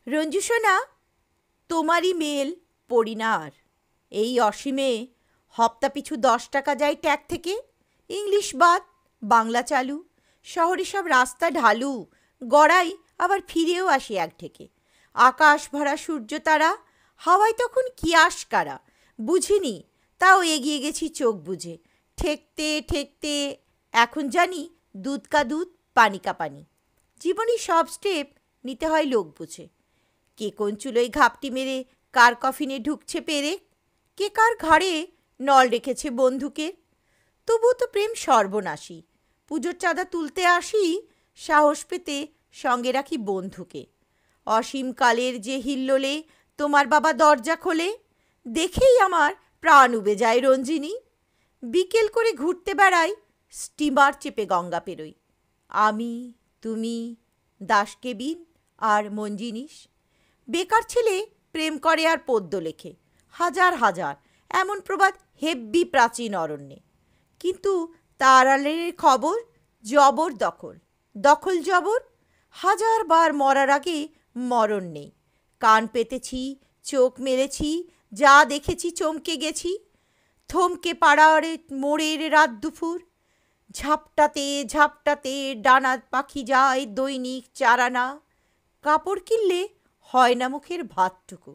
রঞ্জু সোনা, তোমারই মেল পড়ি না আর। এই অসীমে হপ্তা পিছু 10 টাকা যায় ট্যাগ থেকে। ইংলিশ বাদ, বাংলা চালু। শহরে সব রাস্তা ঢালু, গড়াই আবার ফিরেও আসি একঠেকে। আকাশ ভরা সূর্য তারা, হাওয়ায় তখন কি আশকারা। বুঝিনি, তাও এগিয়ে গেছি চোখ বুজে। ঠেকতে ঠেকতে এখন জানি দুধ কা দুধ পানি কা পানি। জীবনে সব স্টেপ নিতে হয় লোক বুঝে। কে কোন চুলোয় ঘাপটি মেরে কার কফিনে ঢুকছে পেরেক, কে কার ঘাড়ে নল রেখেছে বন্ধুকের। তবুও তো প্রেম সর্বনাশী। পুজোর চাঁদা তুলতে আসি, সাহস পেতে সঙ্গে রাখি বন্ধুকে। অসীম কালের যে হিল্লোলে তোমার বাবা দরজা খোলে, দেখেই আমার প্রাণ উবে যায় রঞ্জিনী। বিকেল করে ঘুরতে বেড়াই, স্টিমার চেপে গঙ্গা পেরোই। আমি, তুমি, দাসকেবিন আর মঞ্জিনিস। বেকার ছেলে প্রেম করে আর পদ্য লেখে, হাজার হাজার এমন প্রবাদ হেব্বি প্রাচীন অরণ্যে। কিন্তু তার আলের খবর জবর দখল, দখল জবর। হাজার বার মরার আগে মরণ নেই। কান পেতেছি, চোখ মেলেছি, যা দেখেছি চমকে গেছি। থমকে পাড়ার মোড়ের রাত দুপুর, ঝাপটাতে ঝাপটাতে ডানা পাখি যায় দৈনিক 4 আনা। কাপড় কিনলে হয় না মুখের ভাতটুকু।